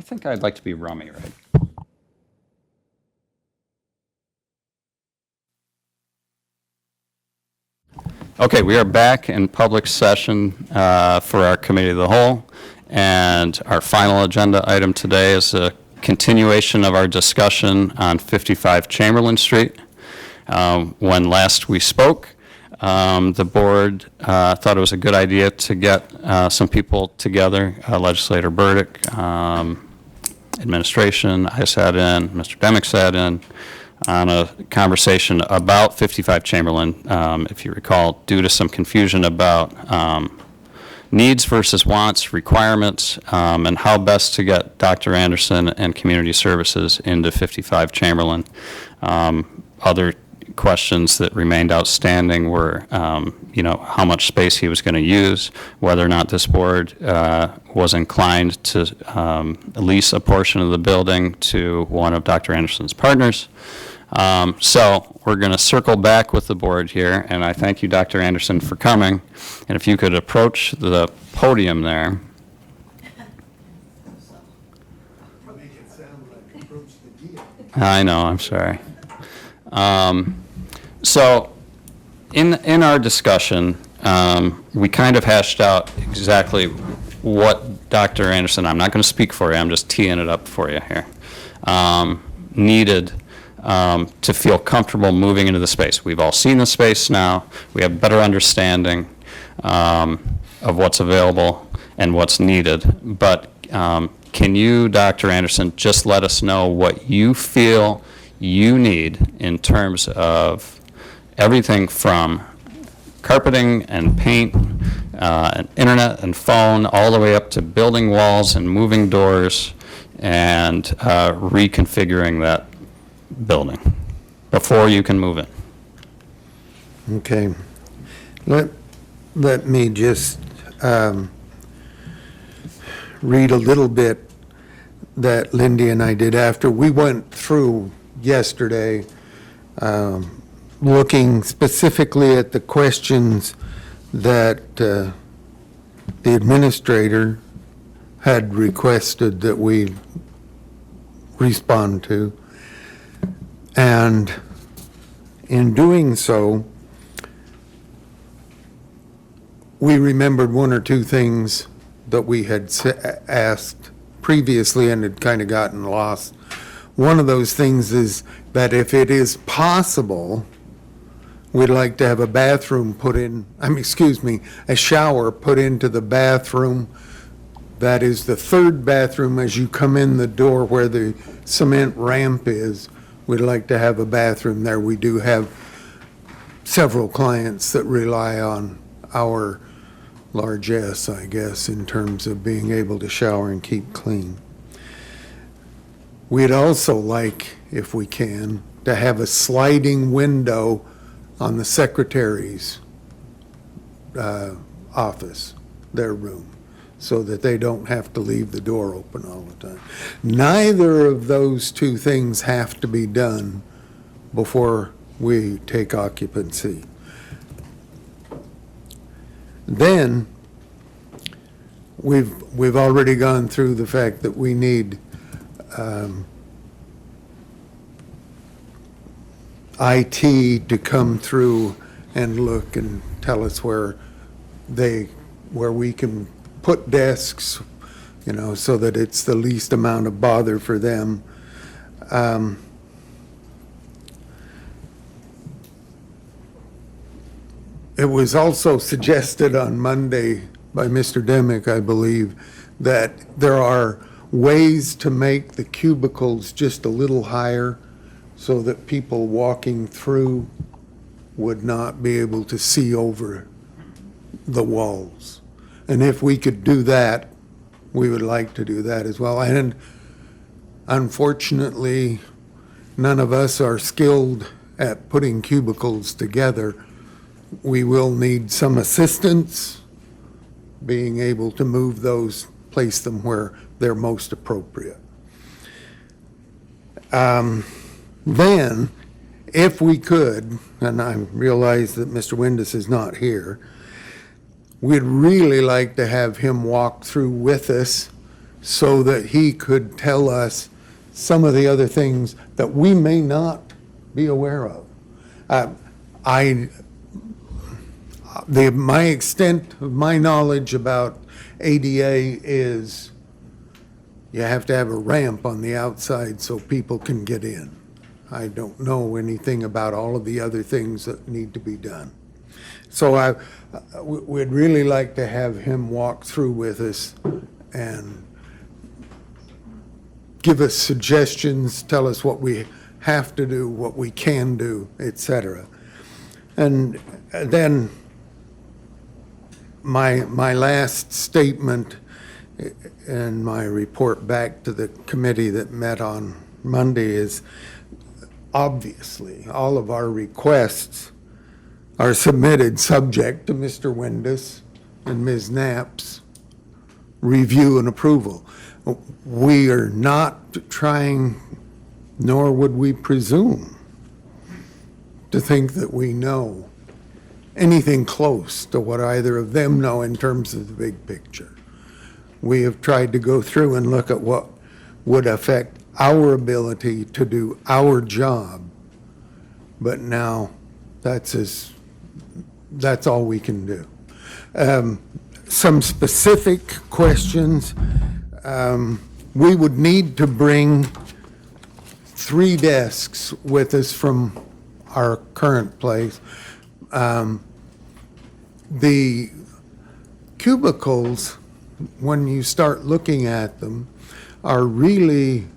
think I'd like to be rummy, right? Okay, we are back in public session for our Committee of the Whole, and our final agenda item today is a continuation of our discussion on 55 Chamberlain Street. When last we spoke, the board thought it was a good idea to get some people together, Legislator Burdick, administration, I sat in, Mr. Demick sat in, on a conversation about 55 Chamberlain, if you recall, due to some confusion about needs versus wants, requirements, and how best to get Dr. Anderson and Community Services into 55 Chamberlain. Other questions that remained outstanding were, how much space he was going to use, whether or not this board was inclined to lease a portion of the building to one of Dr. Anderson's partners. So we're going to circle back with the board here, and I thank you, Dr. Anderson, for coming. And if you could approach the podium there. Make it sound like approach the deal. I know, I'm sorry. So in our discussion, we kind of hashed out exactly what Dr. Anderson, I'm not going to speak for you, I'm just teeing it up for you here, needed to feel comfortable moving into the space. We've all seen the space now. We have better understanding of what's available and what's needed. But can you, Dr. Anderson, just let us know what you feel you need in terms of everything from carpeting and paint, and internet and phone, all the way up to building walls and moving doors and reconfiguring that building before you can move in. Okay. Let me just read a little bit that Lindy and I did after we went through yesterday, looking specifically at the questions that the administrator had requested that we respond to. And in doing so, we remembered one or two things that we had asked previously and had kind of gotten lost. One of those things is that if it is possible, we'd like to have a bathroom put in, a shower put into the bathroom. That is the third bathroom as you come in the door where the cement ramp is. We'd like to have a bathroom there. We do have several clients that rely on our largesse, I guess, in terms of being able to shower and keep clean. We'd also like, if we can, to have a sliding window on the secretary's office, their room, so that they don't have to leave the door open all the time. Neither of those two things have to be done before we take occupancy. Then, we've already gone through the fact that we need IT to come through and look and tell us where we can put desks, so that it's the least amount of bother for them. It was also suggested on Monday by Mr. Demick, I believe, that there are ways to make the cubicles just a little higher so that people walking through would not be able to see over the walls. And if we could do that, we would like to do that as well. And unfortunately, none of us are skilled at putting cubicles together. We will need some assistance being able to move those, place them where they're most appropriate. Then, if we could, and I realize that Mr. Windus is not here, we'd really like to have him walk through with us so that he could tell us some of the other things that we may not be aware of. My extent of my knowledge about ADA is you have to have a ramp on the outside so people can get in. I don't know anything about all of the other things that need to be done. So we'd really like to have him walk through with us and give us suggestions, tell us what we have to do, what we can do, et cetera. And then my last statement in my report back to the committee that met on Monday is, obviously, all of our requests are submitted subject to Mr. Windus and Ms. Knapp's review and approval. We are not trying, nor would we presume, to think that we know anything close to what either of them know in terms of the big picture. We have tried to go through and look at what would affect our ability to do our job, but now that's all we can do. Some specific questions, we would need to bring 3 desks with us from our current place. The cubicles, when you start looking at them, are really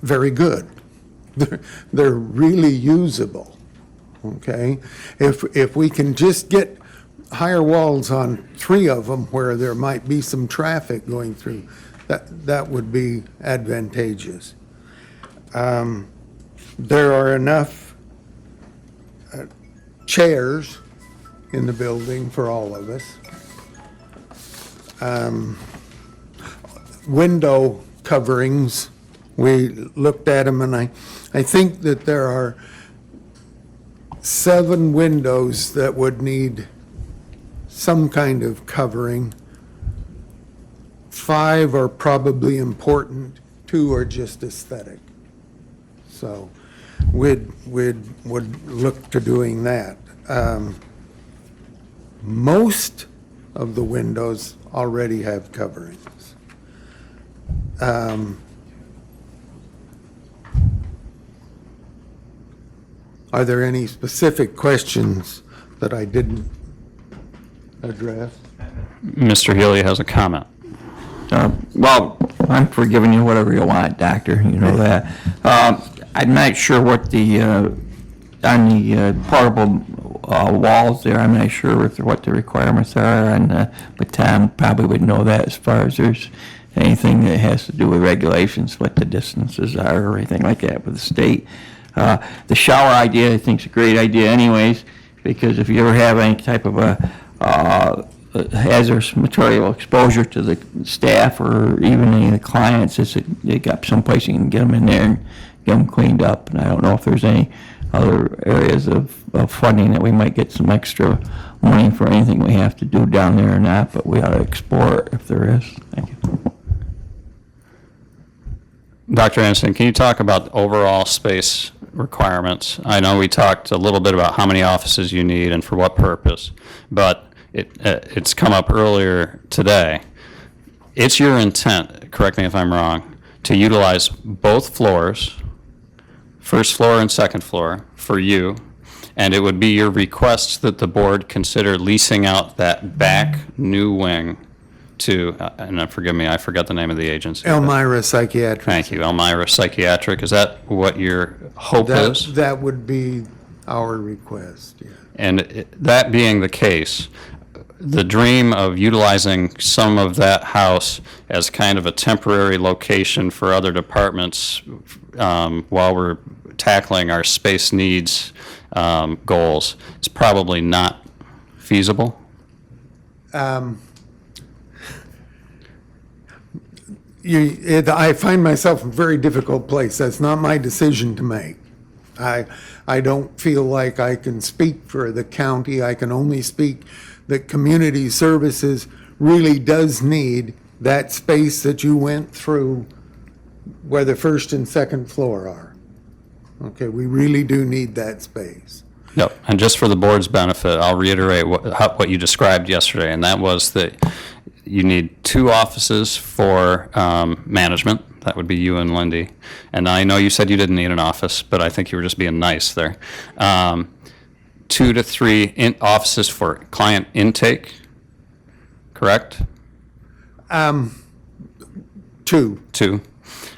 very good. They're really usable, okay? If we can just get higher walls on 3 of them where there might be some traffic going through, that would be advantageous. There are enough chairs in the building for all of us. Window coverings, we looked at them, and I think that there are 7 windows that would need some kind of covering. 5 are probably important, 2 are just aesthetic. So would look to doing that. Most of the windows already have coverings. Are there any specific questions that I didn't address? Mr. Healy has a comment. Well, I'm for giving you whatever you want, Doctor, you know that. I'm not sure what on the portable walls there, I'm not sure what the requirements are, but Tom probably would know that as far as there's anything that has to do with regulations, what the distances are or anything like that with the state. The shower idea, I think, is a great idea anyways, because if you ever have any type of a hazardous material exposure to the staff or even any of the clients, they got someplace you can get them in there and get them cleaned up. And I don't know if there's any other areas of funding that we might get some extra money for anything we have to do down there or not, but we ought to explore it if there is. Thank you. Dr. Anderson, can you talk about overall space requirements? I know we talked a little bit about how many offices you need and for what purpose, but it's come up earlier today. It's your intent, correct me if I'm wrong, to utilize both floors, first floor and second floor, for you, and it would be your request that the board consider leasing out that back new wing to, and forgive me, I forgot the name of the agency. Elmira Psychiatric. Thank you, Elmira Psychiatric. Is that what your hope is? That would be our request, yeah. And that being the case, the dream of utilizing some of that house as kind of a temporary location for other departments while we're tackling our space needs goals is probably not feasible. I find myself in a very difficult place. That's not my decision to make. I don't feel like I can speak for the county. I can only speak that community services really does need that space that you went through where the first and second floor are. Okay, we really do need that space. Yep, and just for the board's benefit, I'll reiterate what you described yesterday, and that was that you need 2 offices for management. That would be you and Lindy. And I know you said you didn't need an office, but I think you were just being nice there. 2 to 3 offices for client intake, correct? 2. 2.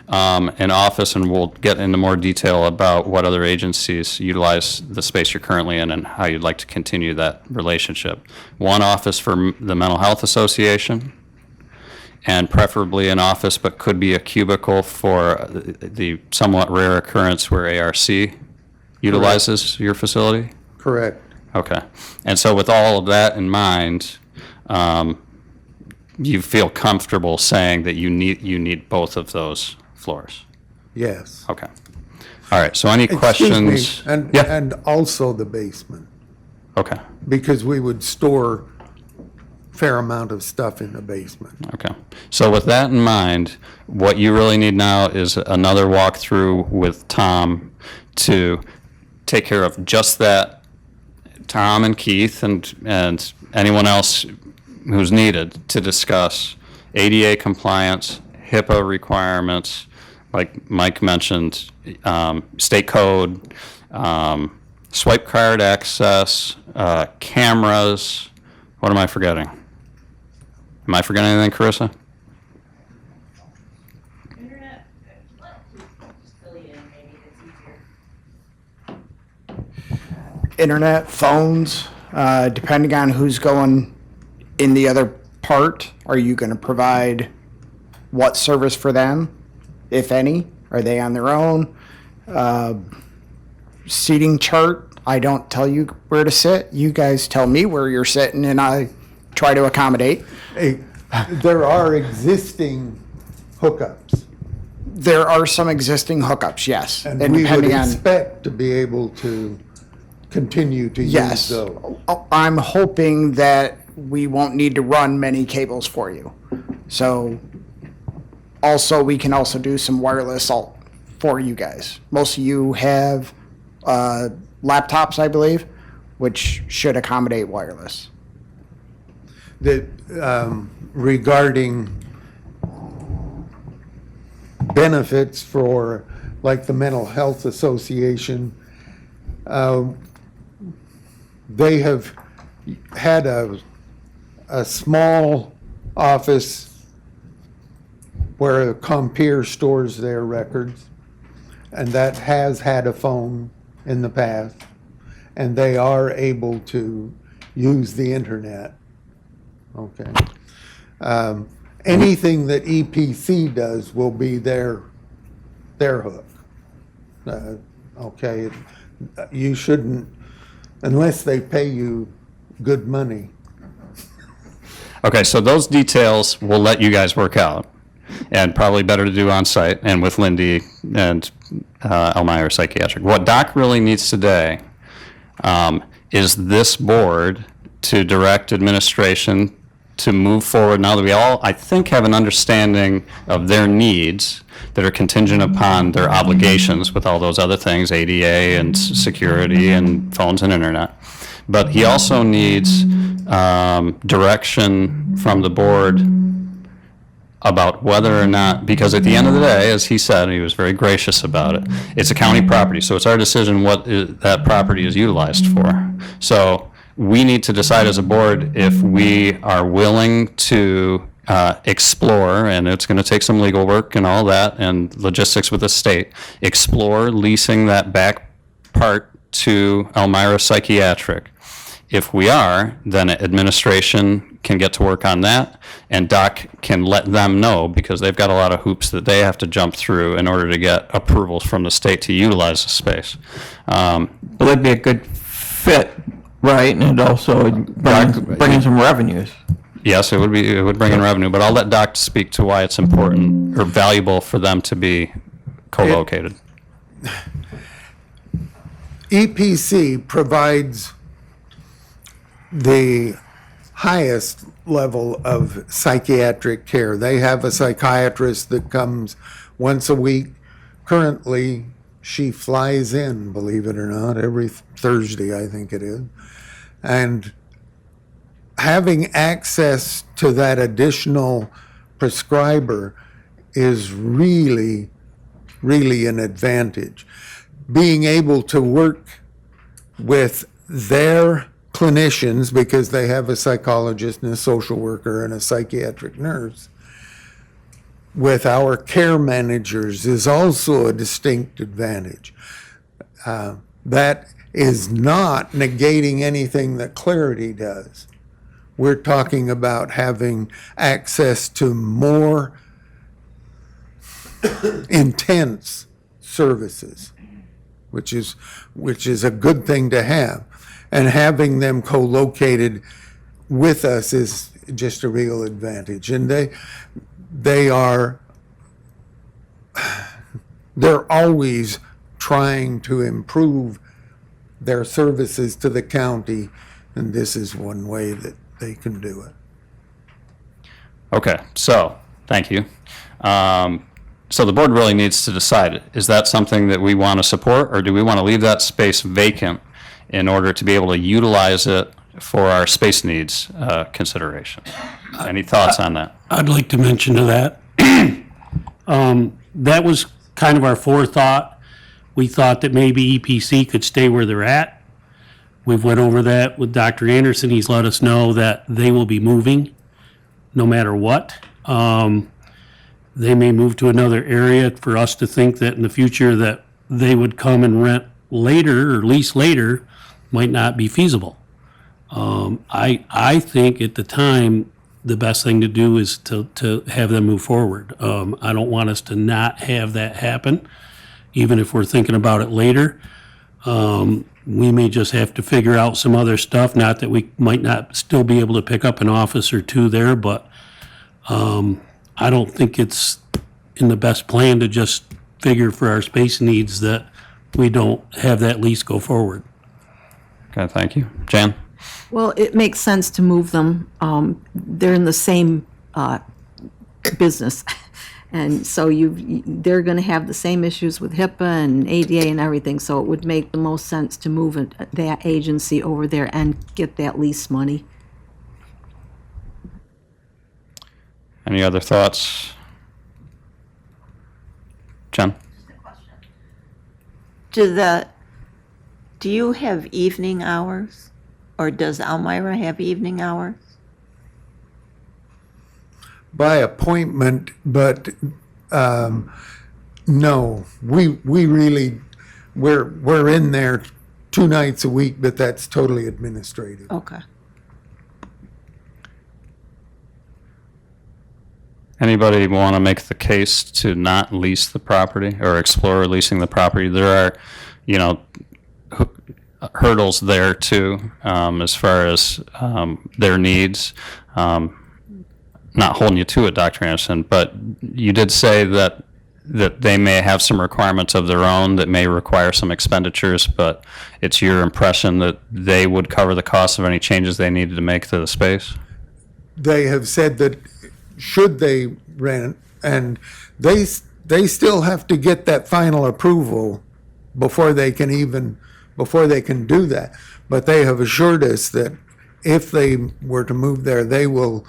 An office, and we'll get into more detail about what other agencies utilize the space you're currently in and how you'd like to continue that relationship. 1 office for the Mental Health Association, and preferably an office, but could be a cubicle for the somewhat rare occurrence where ARC utilizes your facility? Correct. Okay. And so with all of that in mind, you feel comfortable saying that you need both of those floors? Yes. Okay. All right, so any Excuse me, questions? And, Yeah. and also the basement, Okay, because we would store fair amount of stuff in the basement. okay. So with that in mind, what you really need now is another walkthrough with Tom to take care of just that. Tom and Keith and anyone else who's needed to discuss ADA compliance, HIPAA requirements, like Mike mentioned, state code, swipe card access, cameras. What am I forgetting? Am I forgetting anything, Carissa? Internet, just fill you in, maybe it's easier. Internet, phones, depending on who's going in the other part, are you going to provide what service for them, if any? Are they on their own? Seating chart, I don't tell you where to sit. You guys tell me where you're sitting, and I try to accommodate. There are existing hookups, There are some existing hookups, yes. and we would depending on expect to be able to continue to use Yes. those. I'm hoping that we won't need to run many cables for you. So also, we can also do some wireless for you guys. Most of you have laptops, I believe, which should accommodate wireless. That, regarding benefits for, like, the Mental Health Association, they have had a small office where Compeer stores their records, and that has had a phone in the past, and they are able to use the internet. Okay. Anything that EPC does will be their hook. Okay, you shouldn't, unless they pay you good money. Okay, so those details we'll let you guys work out, and probably better to do on site and with Lindy and Elmira Psychiatric. What Doc really needs today is this board to direct administration to move forward now that we all, I think, have an understanding of their needs that are contingent upon their obligations with all those other things, ADA and security and phones and internet. But he also needs direction from the board about whether or not, because at the end of the day, as he said, and he was very gracious about it, it's a county property, so it's our decision what that property is utilized for. So we need to decide as a board if we are willing to explore, and it's going to take some legal work and all that, and logistics with the state, explore leasing that back part to Elmira Psychiatric. If we are, then administration can get to work on that, and Doc can let them know, because they've got a lot of hoops that they have to jump through in order to get approvals from the state to utilize the space. Well, that'd be a good fit, right? And it also bring in some revenues. Yes, it would bring in revenue, but I'll let Doc speak to why it's important or valuable for them to be co-located. EPC provides the highest level of psychiatric care. They have a psychiatrist that comes once a week. Currently, she flies in, believe it or not, every Thursday, I think it is. And having access to that additional prescriber is really, really an advantage. Being able to work with their clinicians, because they have a psychologist and a social worker and a psychiatric nurse, with our care managers is also a distinct advantage. That is not negating anything that Clarity does. We're talking about having access to more intense services, which is a good thing to have. And having them co-located with us is just a real advantage. And they're always trying to improve their services to the county, and this is one way that they can do it. Okay, so, thank you. So the board really needs to decide, is that something that we want to support, or do we want to leave that space vacant in order to be able to utilize it for our space needs consideration? Any thoughts on that? I'd like to mention to that. That was kind of our forethought. We thought that maybe EPC could stay where they're at. We've went over that with Dr. Anderson. He's let us know that they will be moving no matter what. They may move to another area. For us to think that in the future that they would come and rent later or lease later might not be feasible. I think at the time, the best thing to do is to have them move forward. I don't want us to not have that happen, even if we're thinking about it later. We may just have to figure out some other stuff, not that we might not still be able to pick up an office or two there, but I don't think it's in the best plan to just figure for our space needs that we don't have that lease go forward. Okay, thank you. Jan? Well, it makes sense to move them. They're in the same business. And so they're going to have the same issues with HIPAA and ADA and everything, so it would make the most sense to move that agency over there and get that lease money. Any other thoughts? Jen? Do you have evening hours? Or does Elmira have evening hours? By appointment, but no, we really, we're in there 2 nights a week, but that's totally administrative. Okay. Anybody want to make the case to not lease the property or explore leasing the property? There are, hurdles there too, as far as their needs. Not holding you to it, Dr. Anderson, but you did say that they may have some requirements of their own that may require some expenditures, but it's your impression that they would cover the cost of any changes they needed to make to the space? They have said that should they rent, and they still have to get that final approval before they can do that. But they have assured us that if they were to move there, they will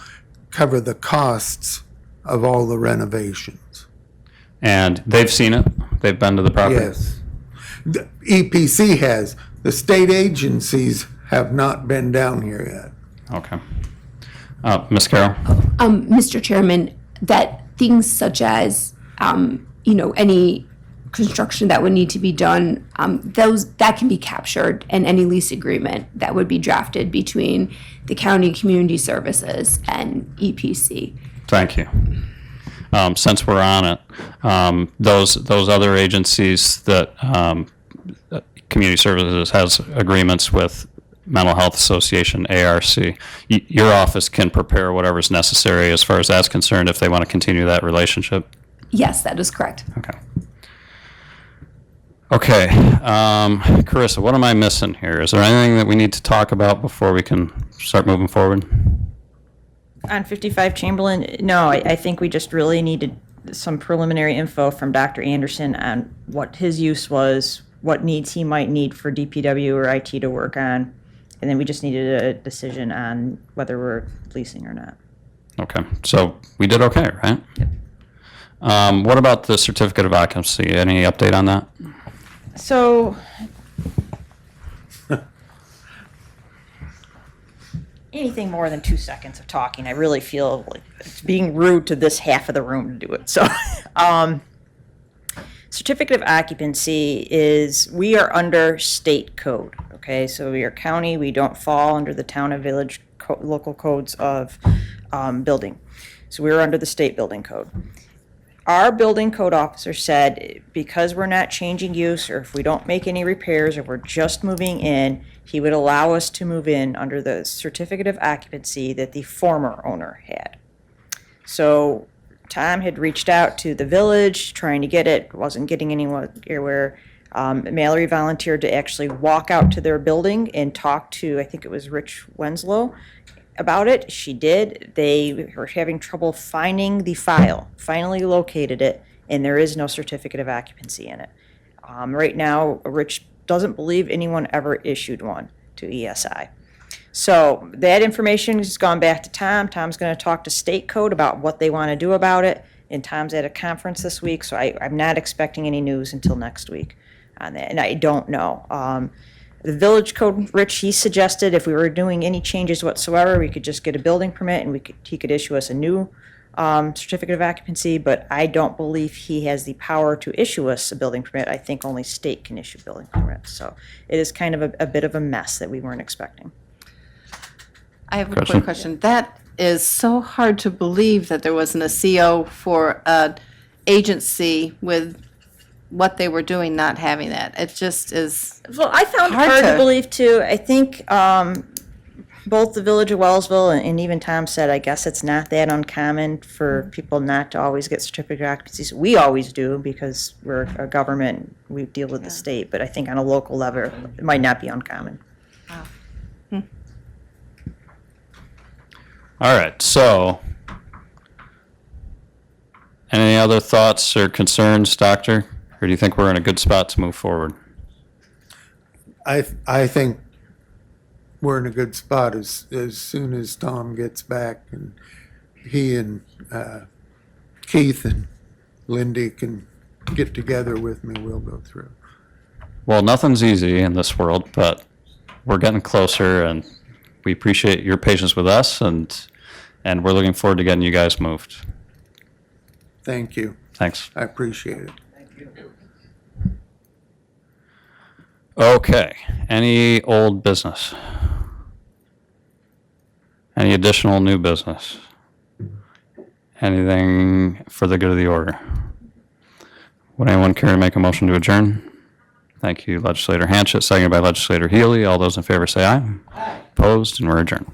cover the costs of all the renovations. And they've seen it? They've been to the property? Yes. The EPC has. The state agencies have not been down here yet. Okay. Ms. Carroll? Mr. Chairman, that things such as, any construction that would need to be done, that can be captured in any lease agreement that would be drafted between the county community services and EPC. Thank you. Since we're on it, those other agencies that Community Services has agreements with, Mental Health Association, ARC, your office can prepare whatever's necessary as far as that's concerned if they want to continue that relationship? Yes, that is correct. Okay. Okay, Carissa, what am I missing here? Is there anything that we need to talk about before we can start moving forward? On 55 Chamberlain, no, I think we just really needed some preliminary info from Dr. Anderson on what his use was, what needs he might need for DPW or IT to work on, and then we just needed a decision on whether we're leasing or not. Okay, so we did okay, right? Yep. What about the certificate of occupancy? Any update on that? So, anything more than 2 seconds of talking, I really feel like it's being rude to this half of the room to do it. So, certificate of occupancy is, we are under state code, okay? So we are county, we don't fall under the town and village local codes of building. So we're under the state building code. Our building code officer said, because we're not changing use, or if we don't make any repairs, or we're just moving in, he would allow us to move in under the certificate of occupancy that the former owner had. So Tom had reached out to the village, trying to get it, wasn't getting anywhere. Mallory volunteered to actually walk out to their building and talk to, I think it was Rich Wenslow, about it. She did. They were having trouble finding the file, finally located it, and there is no certificate of occupancy in it. Right now, Rich doesn't believe anyone ever issued one to ESI. So that information has gone back to Tom. Tom's going to talk to state code about what they want to do about it, and Tom's at a conference this week, so I'm not expecting any news until next week on that, and I don't know. The village code, Rich, he suggested if we were doing any changes whatsoever, we could just get a building permit and he could issue us a new certificate of occupancy, but I don't believe he has the power to issue us a building permit. I think only state can issue building permits. So it is kind of a bit of a mess that we weren't expecting. I have a Question? quick question. That is so hard to believe that there wasn't a CO for an agency with what they were doing, not having that. It just is. Well, I found it Hard hard to to- believe too. I think both the Village of Wellsville and even Tom said, I guess it's not that uncommon for people not to always get certificate of occupancies. We always do because we're a government, we deal with the state, but I think on a local level, it might not be uncommon. All right, so any other thoughts or concerns, Doctor? Or do you think we're in a good spot to move forward? I think we're in a good spot as soon as Tom gets back and he and Keith and Lindy can get together with me, we'll go through. Well, nothing's easy in this world, but we're getting closer, and we appreciate your patience with us, and we're looking forward to getting you guys moved. Thank you. Thanks. I appreciate it. Okay, any old business? Any additional new business? Anything for the good of the order? Would anyone care to make a motion to adjourn? Thank you, Legislator Hanchett, seconded by Legislator Healy. All those in favor say aye. Aye. Opposed, and we're adjourned.